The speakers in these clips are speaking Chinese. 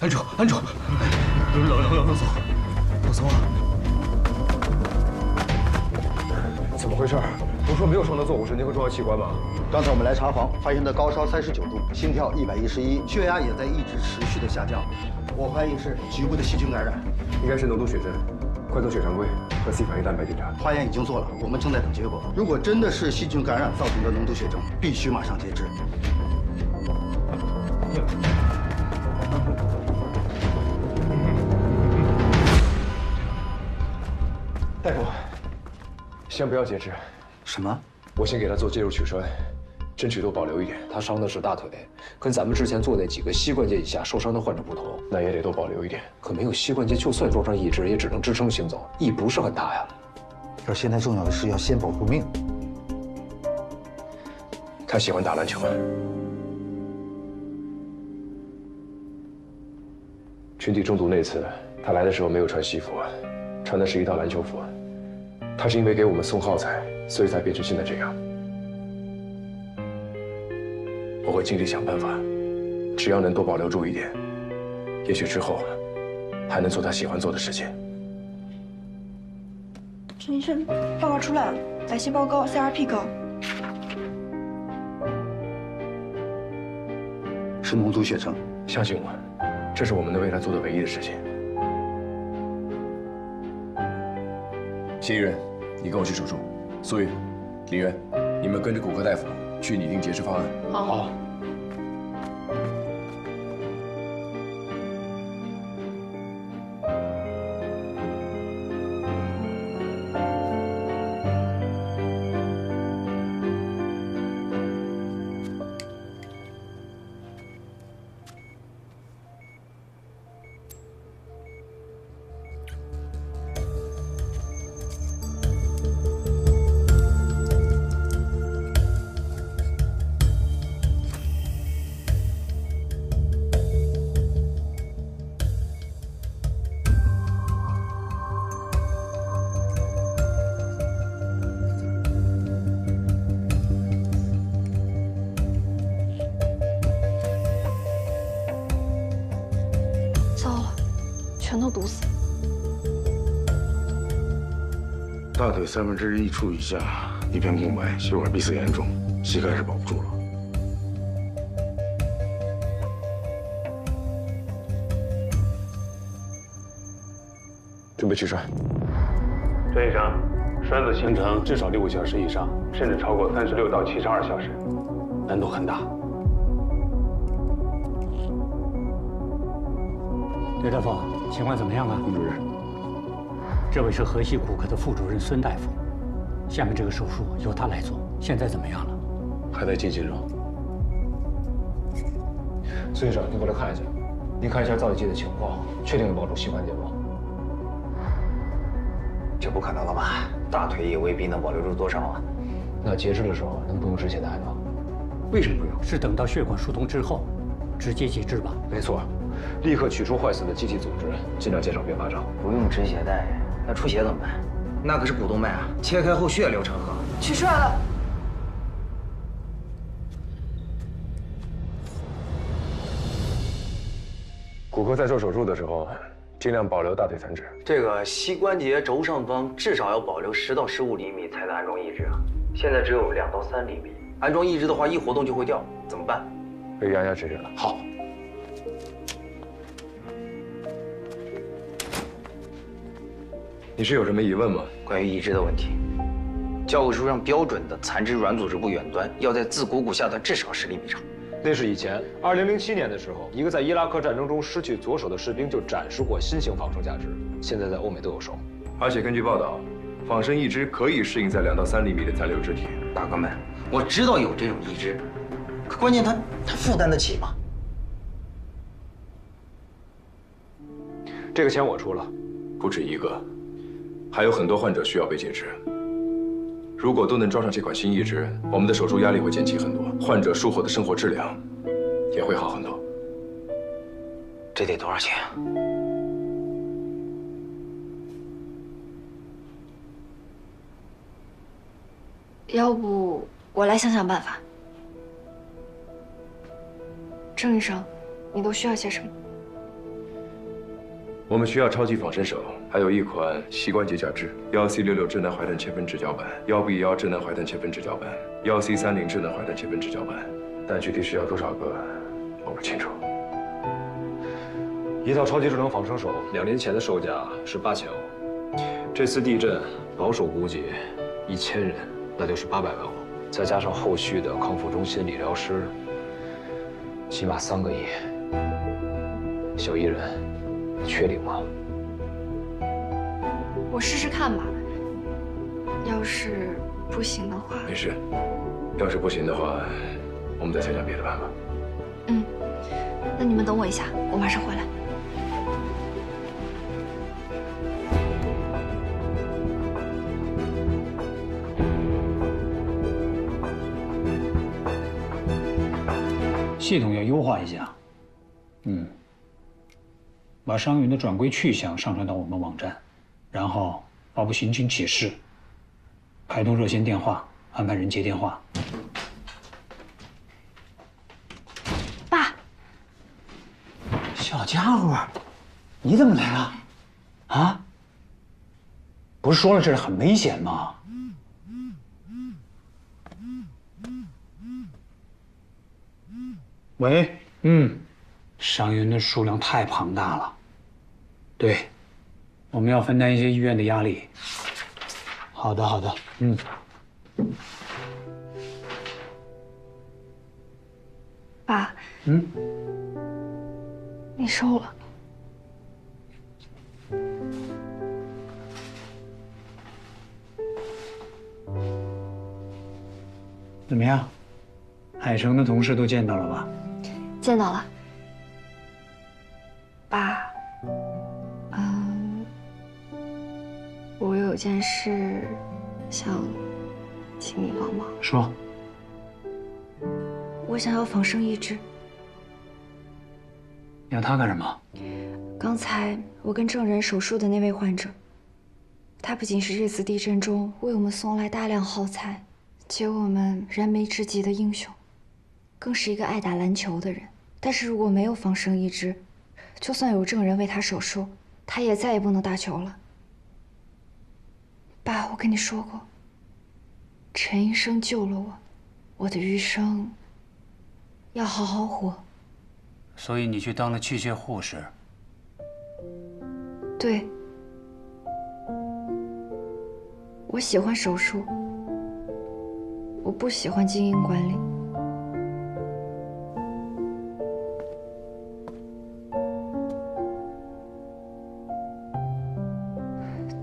安住，安住！老总，老总啊！怎么回事？不是说没有伤到坐骨神经和重要器官吗？刚才我们来查房，发现他高烧39度，心跳111，血压也在一直持续的下降。我怀疑是局部的细菌感染，应该是脓毒血症，快做血常规和 C 反应蛋白检查。化验已经做了，我们正在等结果。如果真的是细菌感染造成的脓毒血症，必须马上截肢。大夫，先不要截肢。什么？我先给他做介入取栓，争取多保留一点。他伤的是大腿，跟咱们之前做那几个膝关节以下受伤的患者不同，那也得多保留一点。可没有膝关节，就算装上义肢，也只能支撑行走，意义不是很大呀。可现在重要的是要先保住命。他喜欢打篮球。群体中毒那次，他来的时候没有穿西服，穿的是一套篮球服。他是因为给我们送耗材，所以才变成现在这样。我会尽力想办法，只要能多保留住一点，也许之后还能做他喜欢做的事情。陈医生，报告出来了，白细胞高 ，CRP 高，是脓毒血症。相信我，这是我们能为他做的唯一的事情。谢一人，你跟我去手术。苏玉、林渊，你们跟着骨科大夫去拟定截肢方案。好。全都堵死。大腿1/3处以下一片空白，血管闭塞严重，膝盖是保不住了。准备取栓。陈医生，栓子形成至少6个小时以上，甚至超过36到72小时，难度很大。刘大夫，情况怎么样啊？龚主任，这位是河西骨科的副主任孙大夫，下面这个手术由他来做，现在怎么样了？还在进行中。孙医生，您过来看一下，您看一下造影机的情况，确定能保住膝关节吗？这不可能了吧？大腿也未必能保留住多少啊。那截肢的时候能不用止血带吗？为什么不用？是等到血管疏通之后，直接截肢吧？没错，立刻取出坏死的机体组织，尽量减少并发症。不用止血带，那出血怎么办？那可是股动脉啊，切开后血流成河。取出来了。骨科在做手术的时候，尽量保留大腿残肢。这个膝关节轴上方至少要保留10到15厘米才能安装义肢啊，现在只有2到3厘米。安装义肢的话，一活动就会掉，怎么办？可以按压止血了。好。你是有什么疑问吗？关于义肢的问题，教科书上标准的残肢软组织部远端要在自股骨下端至少10厘米长。那是以前，2007年的时候，一个在伊拉克战争中失去左手的士兵就展示过新型仿生假肢，现在在欧美都有售。而且根据报道，仿生义肢可以适应在2到3厘米的残留肢体。大哥们，我知道有这种义肢，可关键它负担得起吗？这个钱我出了，不止一个，还有很多患者需要被截肢。如果都能装上这款新义肢，我们的手术压力会减轻很多，患者术后的生活质量也会好很多。这得多少钱啊？要不我来想想办法。郑医生，你都需要些什么？我们需要超级仿生手，还有一款膝关节假肢，1C66智能怀胎切分直角板，1B1智能怀胎切分直角板，1C30智能怀胎切分直角板，但具体需要多少个，我不清楚。一套超级智能仿生手，2年前的售价是8000欧，这次地震保守估计1000人，那就是800万欧，再加上后续的康复中心理疗师，起码3个亿。小艺人，缺领吗？我试试看吧。要是不行的话，没事，要是不行的话，我们再想想别的办法。嗯，那你们等我一下，我马上回来。系统要优化一下。把伤员的转归去向上传到我们网站，然后发布刑情启事，开通热线电话，安排人接电话。爸，小家伙，你怎么来了？啊？不是说了这里很危险吗？喂，伤员的数量太庞大了。对，我们要分担一些医院的压力。好的，好的，爸，你收了。怎么样？海城的同事都见到了吧？见到了。爸，我有件事想请你帮忙。说。我想要仿生移植。要他干什么？刚才我跟证人手术的那位患者，他不仅是这次地震中为我们送来大量耗材，解我们燃眉之急的英雄，更是一个爱打篮球的人。但是如果没有仿生移植，就算有证人为他手术，他也再也不能打球了。爸，我跟你说过，陈医生救了我，我的余生要好好活。所以你去当了器械护士。对，我喜欢手术，我不喜欢经营管理。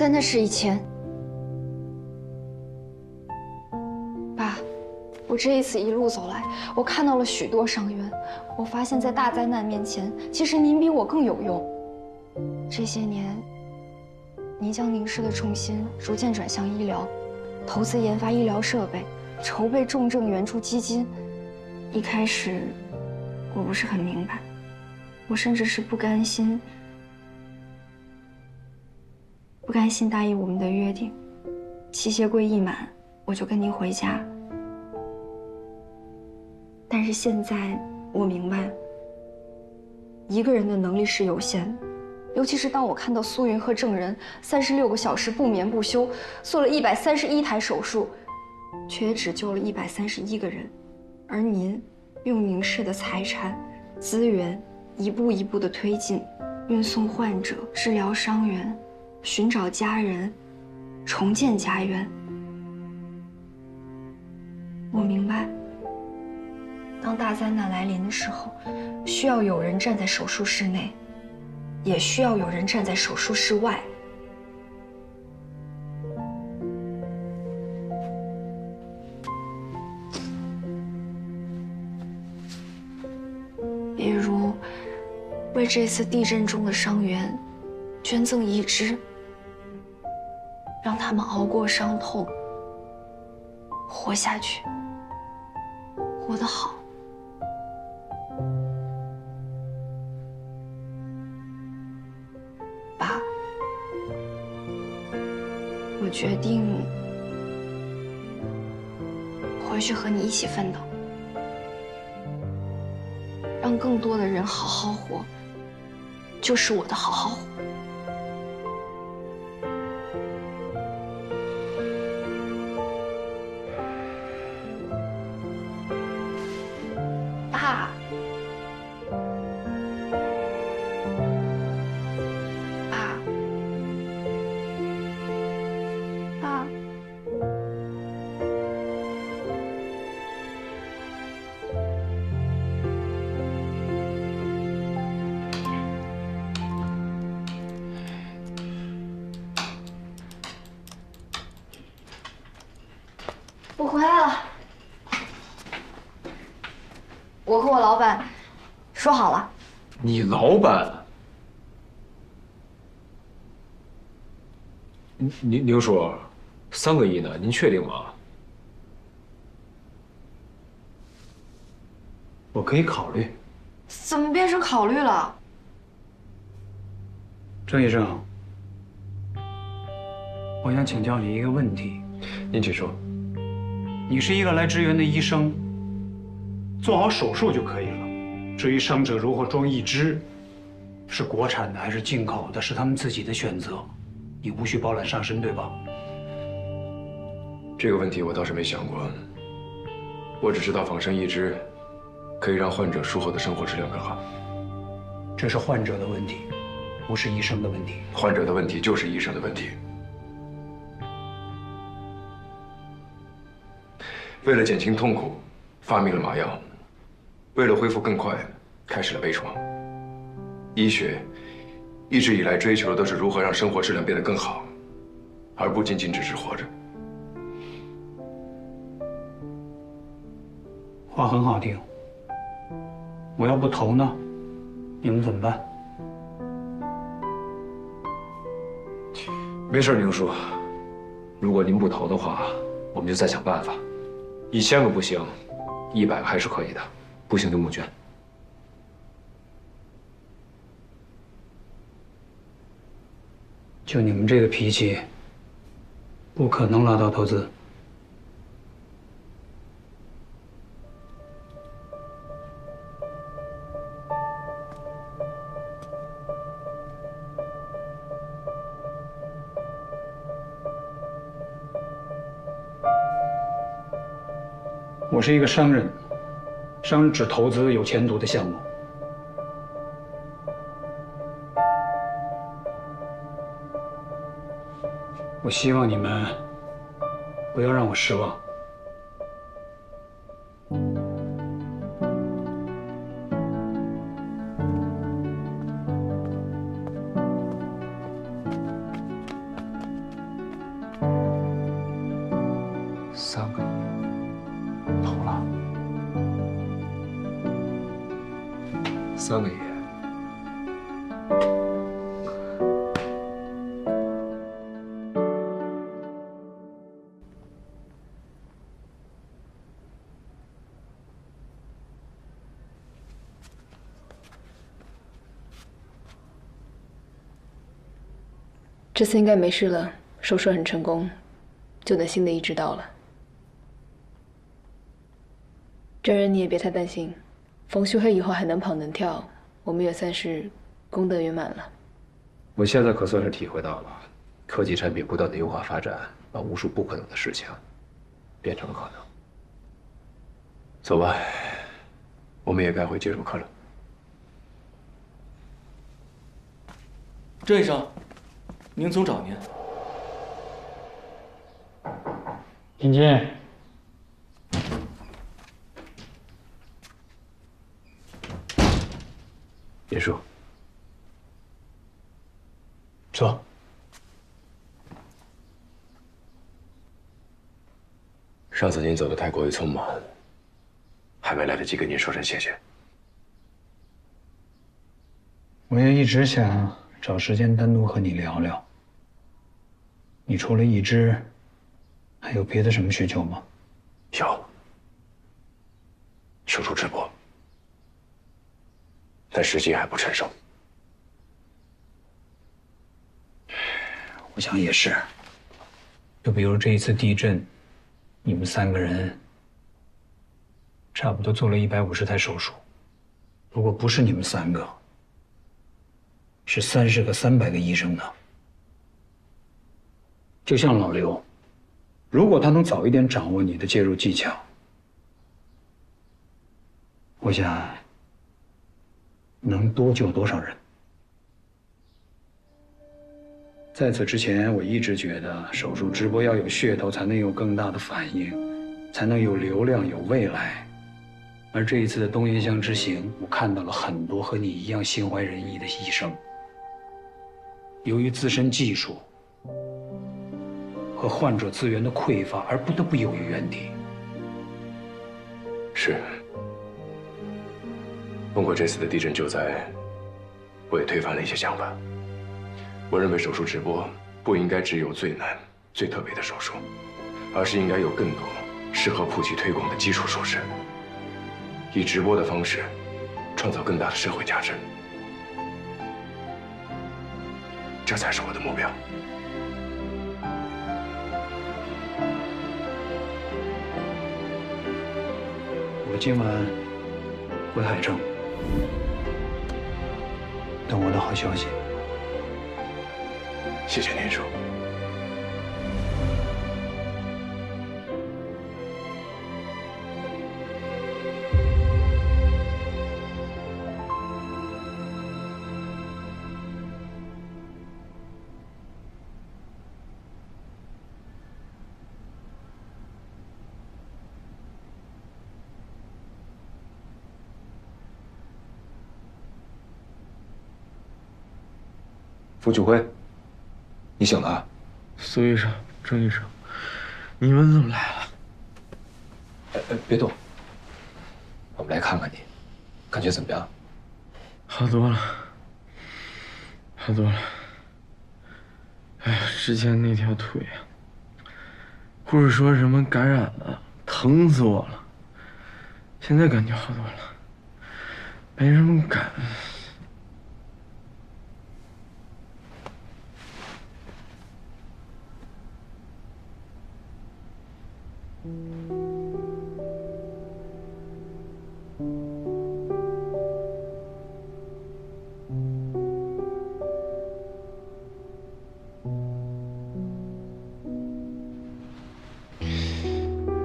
但那是以前。爸，我这一次一路走来，我看到了许多伤员，我发现，在大灾难面前，其实您比我更有用。这些年，您将凝视的重心逐渐转向医疗，投资研发医疗设备，筹备重症援助基金。一开始，我不是很明白，我甚至是不甘心答应我们的约定。器械柜一满，我就跟您回家。但是现在我明白，一个人的能力是有限的，尤其是当我看到苏云和证人36个小时不眠不休做了131台手术，却也只救了131个人，而您用凝视的财产、资源一步一步的推进，运送患者、治疗伤员、寻找家人、重建家园。我明白，当大灾难来临的时候，需要有人站在手术室内，也需要有人站在手术室外。比如，为这次地震中的伤员捐赠义肢，让他们熬过伤痛，活下去，活得好。爸，我决定回去和你一起奋斗，让更多的人好好活，就是我的好好活。我回来了。我和我老板说好了。你老板？宁叔，3个亿呢？您确定吗？我可以考虑。怎么变成考虑了？郑医生，我想请教你一个问题。您请说。你是一个来支援的医生，做好手术就可以了。至于伤者如何装义肢，是国产的还是进口的，是他们自己的选择，你无需包揽上身，对吧？这个问题我倒是没想过，我只知道仿生义肢可以让患者术后的生活质量更好。这是患者的问题，不是医生的问题。患者的问题就是医生的问题。为了减轻痛苦，发明了麻药；为了恢复更快，开始了微创。医学一直以来追求的都是如何让生活质量变得更好，而不仅仅只是活着。话很好听，我要不投呢，你们怎么办？没事，宁叔，如果您不投的话，我们就再想办法。1000个不行，100个还是可以的，不行就募捐。就你们这个脾气，不可能拿到投资。我是一个商人，商人只投资有前途的项目。我希望你们不要让我失望。3个亿，投了3个亿。这次应该没事了，手术很成功，就等新的移植到了。真人你也别太担心，冯旭黑以后还能跑能跳，我们也算是功德圆满了。我现在可算是体会到了，科技产品不断的优化发展，把无数不可能的事情变成了可能。走吧，我们也该回接受课了。郑医生，宁总找您。请进。叶叔，坐。上次您走的太过于匆忙，还没来得及跟您说声谢谢。我也一直想找时间单独和你聊聊。你除了义肢，还有别的什么需求吗？有，手术直播，但时机还不成熟。我想也是。就比如这一次地震，你们3个人差不多做了150台手术。如果不是你们3个，是30个、300个医生呢。就像老刘，如果他能早一点掌握你的介入技巧，我想能多救多少人。在此之前，我一直觉得手术直播要有噱头，才能有更大的反应，才能有流量、有未来。而这一次的东岩乡之行，我看到了很多和你一样心怀仁义的医生，由于自身技术和患者资源的匮乏而不得不犹豫原地。是。通过这次的地震救灾，我也推翻了一些想法。我认为手术直播不应该只有最难、最特别的手术，而是应该有更多适合普及推广的基础术式，以直播的方式创造更大的社会价值。这才是我的目标。我今晚回海城，等我的好消息。谢谢您叔。冯秋辉，你醒了？苏医生、郑医生，你们怎么来了？别动，我们来看看你，感觉怎么样？好多了，好多了。哎呀，之前那条腿啊，护士说什么感染了，疼死我了。现在感觉好多了，没什么感。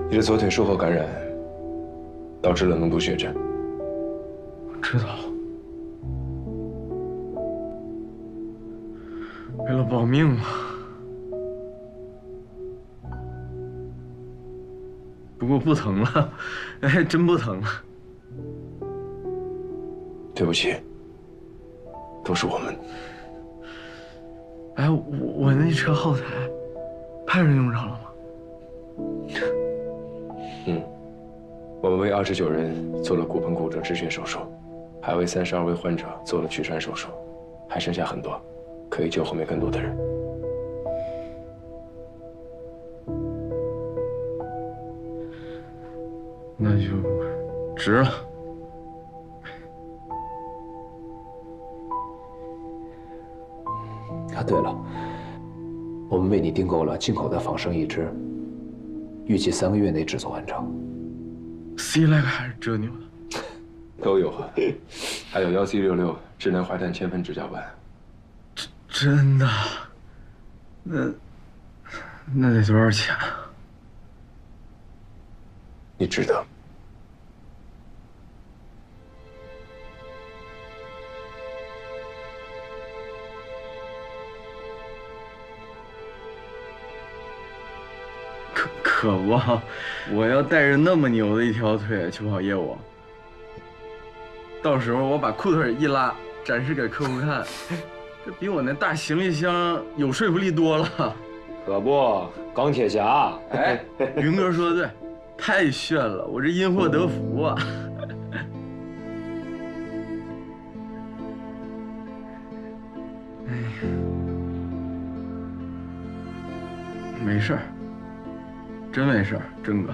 你的左腿术后感染，导致了脓毒血症。我知道，为了保命嘛。不过不疼了，哎，真不疼了。对不起，都是我们。哎，我那车后台，派人用上了吗？我们为29人做了骨盆骨折止血手术，还为32位患者做了取栓手术，还剩下很多，可以救后面更多的人。那就值了。啊，对了，我们为你订购了进口的仿生义肢，预计3个月内制作完成。C 来个还是折扭的？都有啊，还有1C66智能坏蛋铅分指甲板。真的？那得多少钱啊？你值得。可不，我要带着那么牛的一条腿去跑业务，到时候我把裤腿一拉，展示给客户看，这比我那大行李箱有说服力多了。可不，钢铁侠。哎，云哥说的对，太炫了，我这因祸得福啊。哎呀，没事儿。真没事儿，郑哥。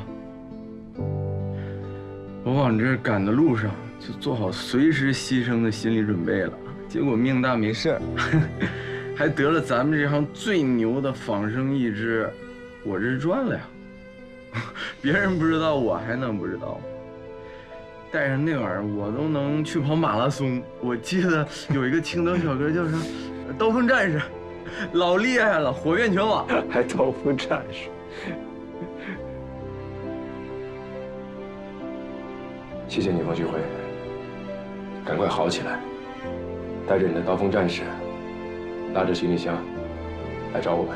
我往这赶的路上就做好随时牺牲的心理准备了，结果命大没事儿，还得了咱们这行最牛的仿生义肢，我这赚了呀！别人不知道，我还能不知道吗？带上那玩意儿，我都能去跑马拉松。我记得有一个青岛小哥叫啥，刀锋战士，老厉害了，火遍全网，还刀锋战士。谢谢你，冯旭辉，赶快好起来，带着你的刀锋战士，拉着行李箱来找我们。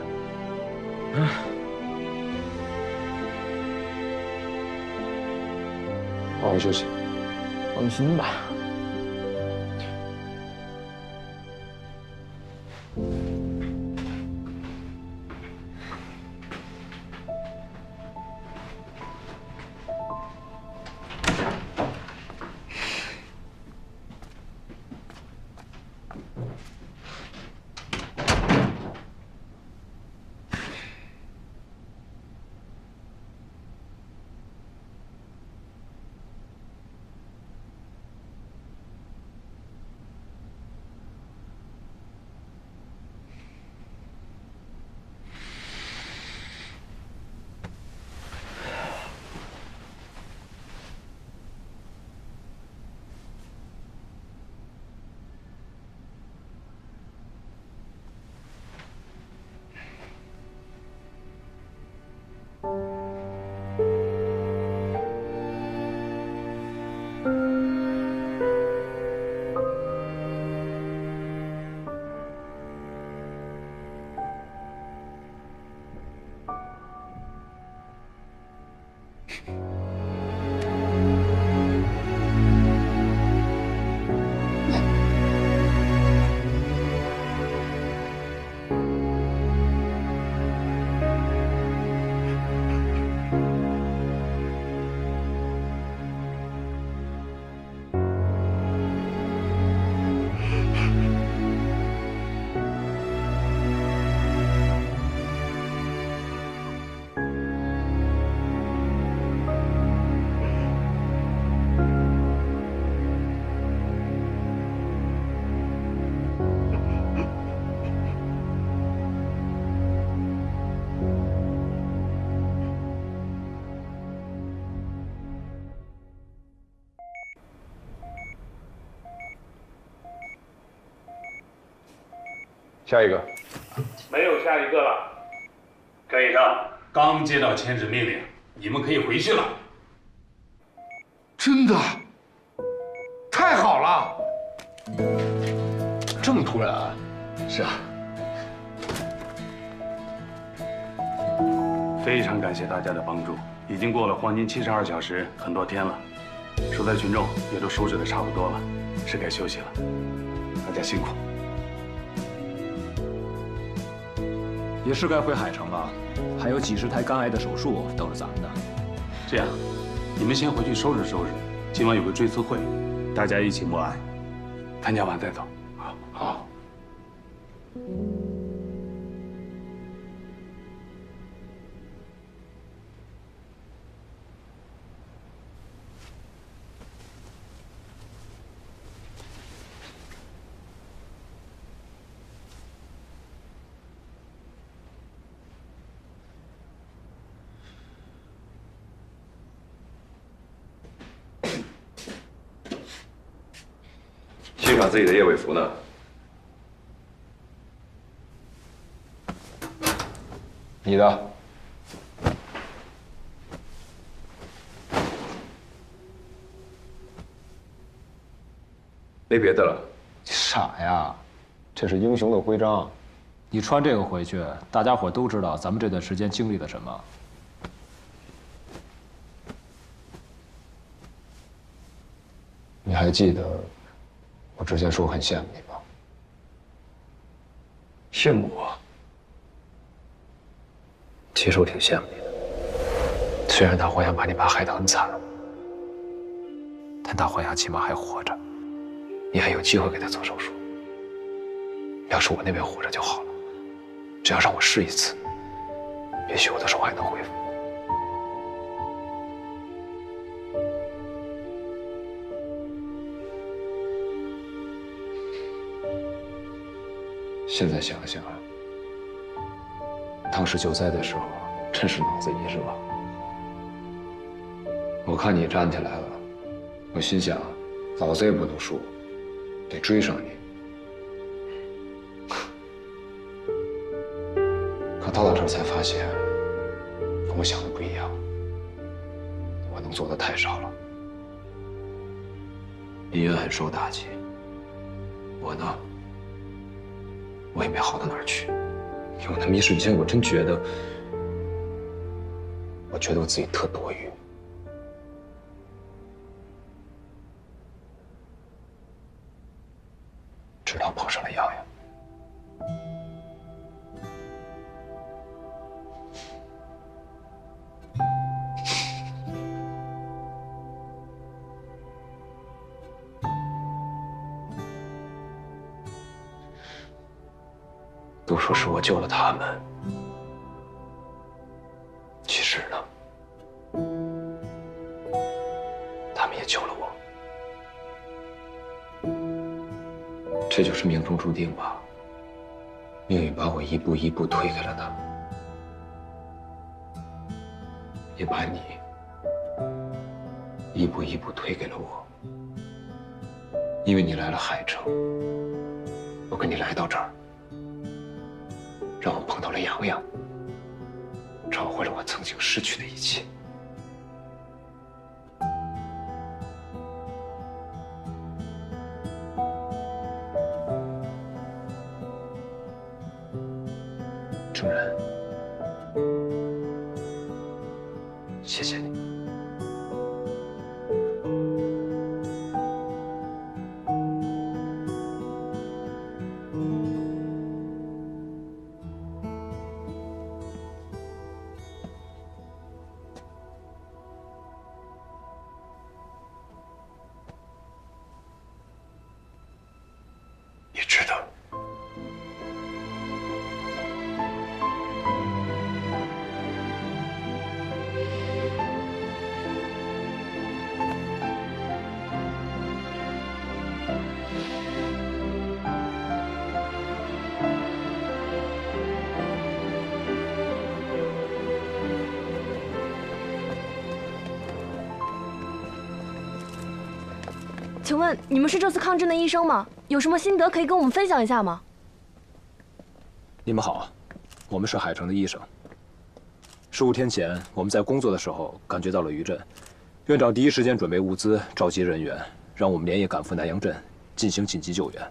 好好休息。放心吧。下一个。没有下一个了。郑医生，刚接到签字命令，你们可以回去了。真的，太好了！这么突然啊？是啊。非常感谢大家的帮助，已经过了黄金72小时，很多天了，受灾群众也都收拾的差不多了，是该休息了。大家辛苦。也是该回海城了，还有几十台肝癌的手术等着咱们呢。这样，你们先回去收拾收拾，今晚有个追思会，大家一起默哀，参加完再走。好。欣赏自己的燕尾服呢？你的。没别的了。傻呀，这是英雄的徽章，你穿这个回去，大家伙都知道咱们这段时间经历了什么。你还记得我之前说很羡慕你吗？羡慕我？其实我挺羡慕你的。虽然大黄牙把你爸害得很惨，但大黄牙起码还活着，你还有机会给他做手术。要是我那边活着就好了，只要让我试一次，也许我的手还能恢复。现在想想啊，当时救灾的时候，真是脑子一热。我看你站起来了，我心想，老子也不能输，得追上你。可到了这儿才发现，跟我想的不一样，我能做的太少了。医院很受打击，我呢？我也没好到哪儿去，有那么一瞬间，我真觉得，我自己特多余。直到碰上了洋洋。都说是我救了他们，其实呢，他们也救了我。这就是命中注定吧？命运把我一步一步推给了他们，也把你一步一步推给了我。因为你来了海城，我跟你来到这儿。让我碰到了洋洋，找回了我曾经失去的一切。郑然，谢谢你。请问你们是这次抗震的医生吗？有什么心得可以跟我们分享一下吗？你们好，我们是海城的医生。15天前，我们在工作的时候感觉到了余震，院长第一时间准备物资，召集人员，让我们连夜赶赴南阳镇进行紧急救援。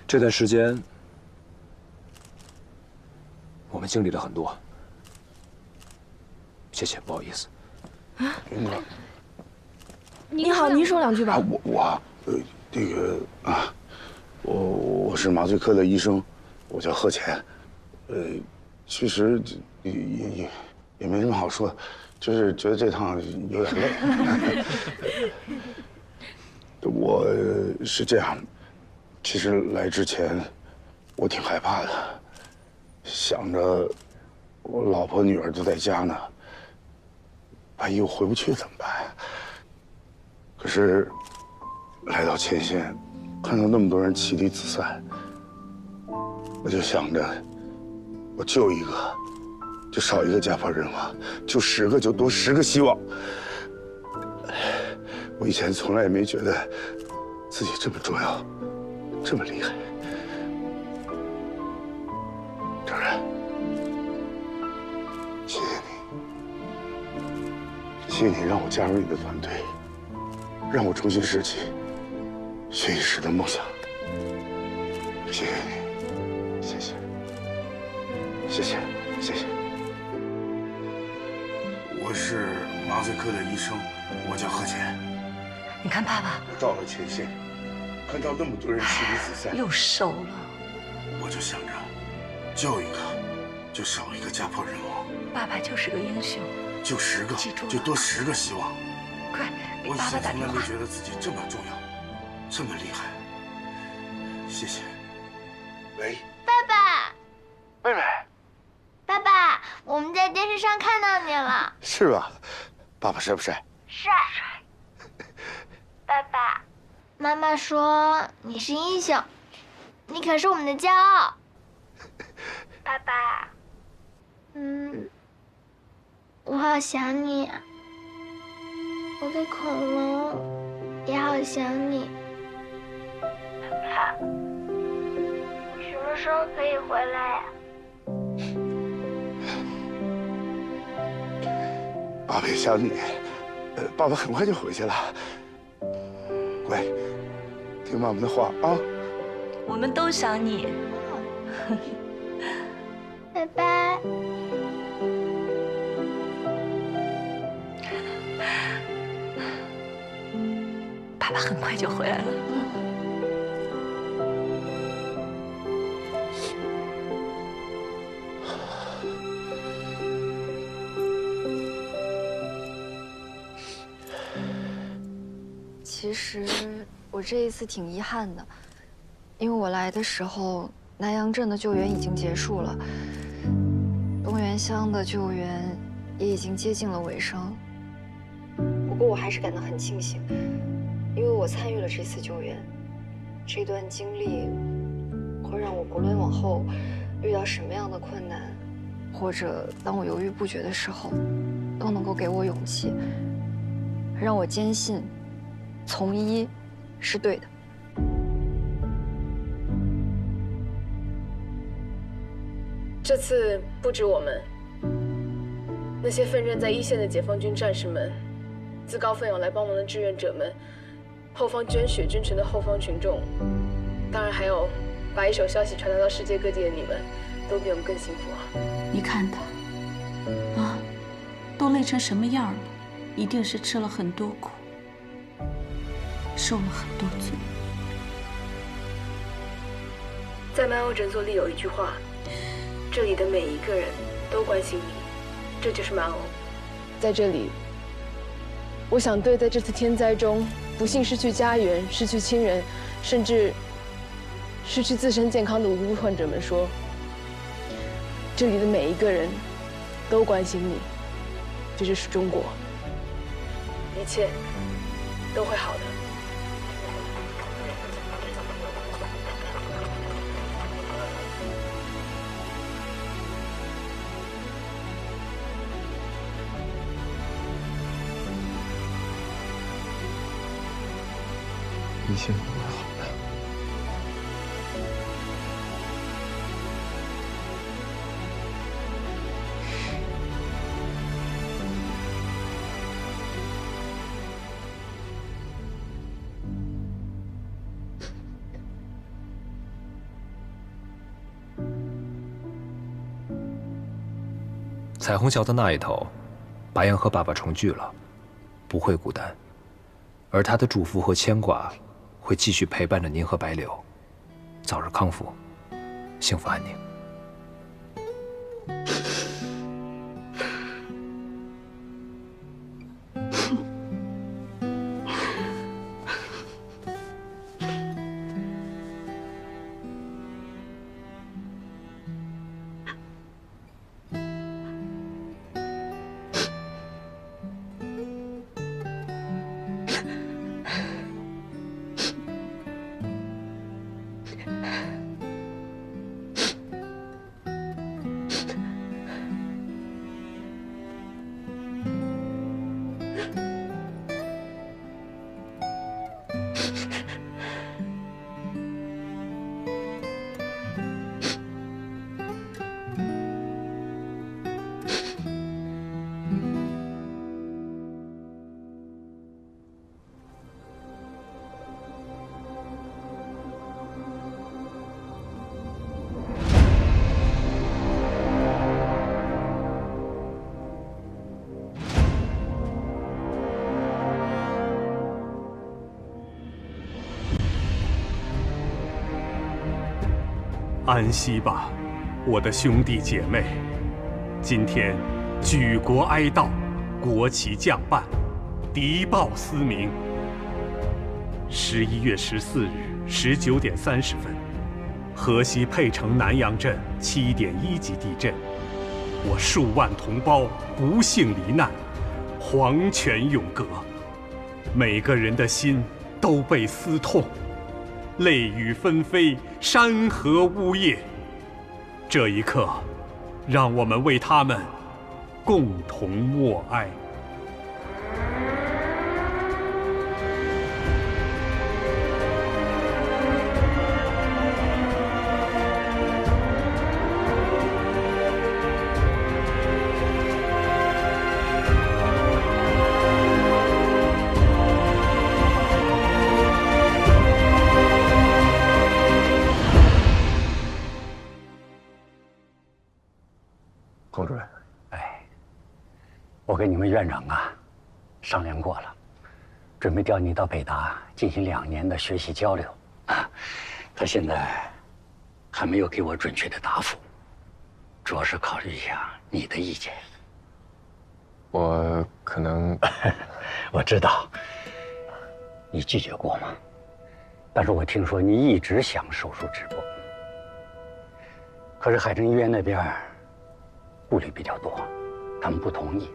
这段时间，我们经历了很多。谢谢，不好意思。啊，你好，您说两句吧。我是麻醉科的医生，我叫贺乾。其实也没什么好说，就是觉得这趟有点累。我是这样，其实来之前我挺害怕的，想着我老婆女儿都在家呢，万一我回不去怎么办？可是来到前线，看到那么多人妻离子散，我就想着，我救一个，就少一个家破人亡；救10个，就多10个希望。我以前从来也没觉得自己这么重要，这么厉害。程然，谢谢你，谢谢你让我加入你的团队，让我重新拾起学医时的梦想。谢谢你，谢谢，谢谢，谢谢。我是麻醉科的医生，我叫贺乾。你看爸爸到了前线，看到那么多人妻离子散，又瘦了，我就想着，救一个，就少一个家破人亡。爸爸就是个英雄，救10个，就多10个希望。快给我以前爸爸打电话。从来没觉得自己这么重要，这么厉害。谢谢。喂，爸爸，妹妹，爸爸，我们在电视上看到你了。是吧？爸爸帅不帅？帅。爸爸，妈妈说你是英雄，你可是我们的骄傲。爸爸，我好想你啊，我的恐龙也好想你。爸爸，你什么时候可以回来呀？爸爸也想你，爸爸很快就回去了。乖，听妈妈的话啊。我们都想你。拜拜。爸爸很快就回来了。其实我这一次挺遗憾的，因为我来的时候，南阳镇的救援已经结束了，东源乡的救援也已经接近了尾声。不过我还是感到很庆幸，因为我参与了这次救援，这段经历会让我不论往后遇到什么样的困难，或者当我犹豫不决的时候，都能够给我勇气，让我坚信从医是对的。这次不止我们，那些奋战在一线的解放军战士们，自告奋勇来帮忙的志愿者们，后方捐血捐存的后方群众，当然还有把一手消息传达到世界各地的你们，都比我们更辛苦啊！你看他，啊，都累成什么样了？一定是吃了很多苦，受了很多罪。在曼欧诊所里有一句话，这里的每一个人都关心你，这就是曼欧。在这里，我想对在这次天灾中不幸失去家园、失去亲人，甚至失去自身健康的无辜患者们说，这里的每一个人都关心你，这就是中国，一切都会好的。一切都会好的。彩虹桥的那一头，白杨和爸爸重聚了，不会孤单，而他的祝福和牵挂，会继续陪伴着您和白柳，早日康复，幸福安宁。安息吧，我的兄弟姐妹！今天举国哀悼，国旗降半，敌报嘶鸣。11月14日19点30分，河西沛城南阳镇7.1级地震，我数万同胞不幸罹难，黄泉永隔，每个人的心都被撕痛。泪雨纷飞，山河呜咽。这一刻，让我们为他们共同默哀。孔主任，我跟你们院长啊商量过了，准备调你到北大进行2年的学习交流。他现在还没有给我准确的答复，主要是考虑一下你的意见。我可能，我知道你拒绝过嘛，但是我听说你一直想手术直播，可是海城医院那边顾虑比较多，他们不同意。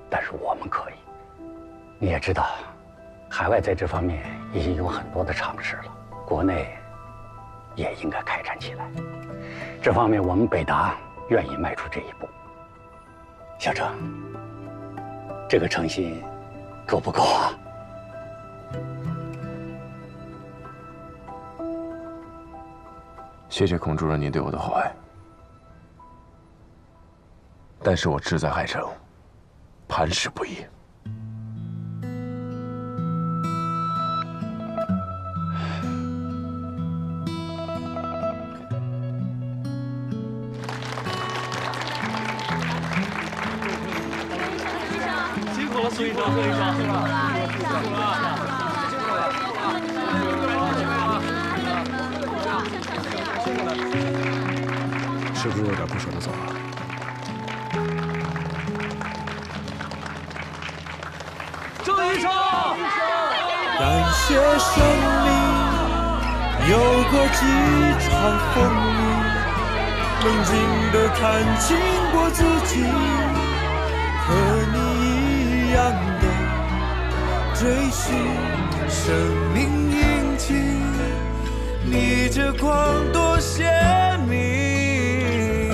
但是我们可以，你也知道，海外在这方面已经有很多的尝试了，国内也应该开展起来。这方面我们北大愿意迈出这一步。小郑，这个诚心够不够啊？谢谢孔主任您对我的厚爱。但是我志在海城，磐石不移。辛苦了，苏医生，苏医生，辛苦了，是不是有点不舍得走啊？郑医生，感谢生命有过几场风雨，冷静地看清过自己，和你一样的追寻生命印记。你这光多鲜明，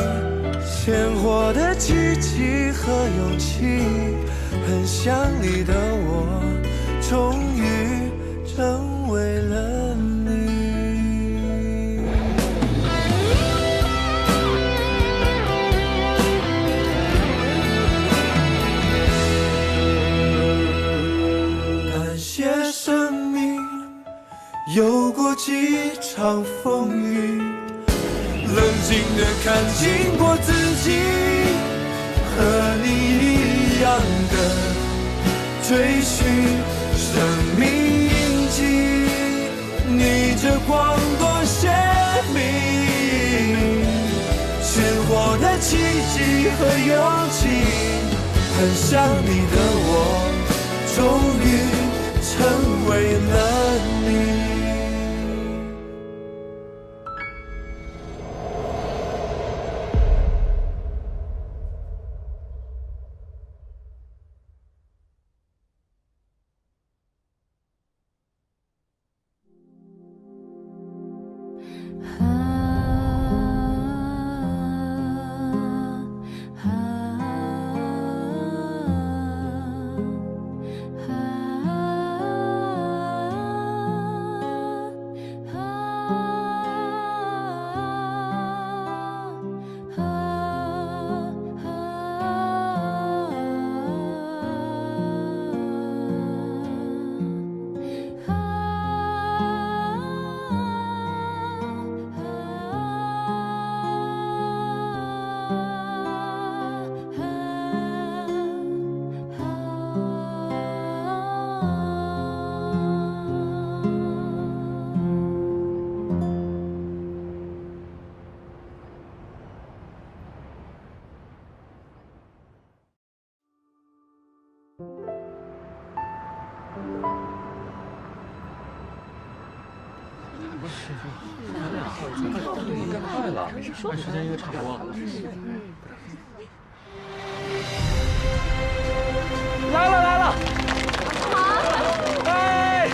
鲜活的奇迹和勇气，很像你的我，终于成为了你。感谢生命有过几场风雨，冷静地看清过自己，和你一样的追寻生命迹，你这光多鲜明，鲜活的奇迹和勇气，很想你的我，终于成为了你。应该快了，时间应该差不多了。来了来了！哎！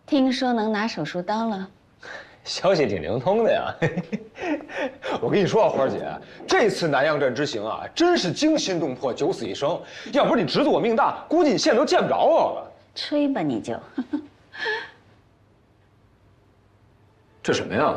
听说能拿手术刀了，消息挺灵通的呀。我跟你说啊，花姐，这次南阳镇之行啊，真是惊心动魄，九死一生。要不是你侄子我命大，估计你现在都见不着我了。吹吧你就。这什么呀？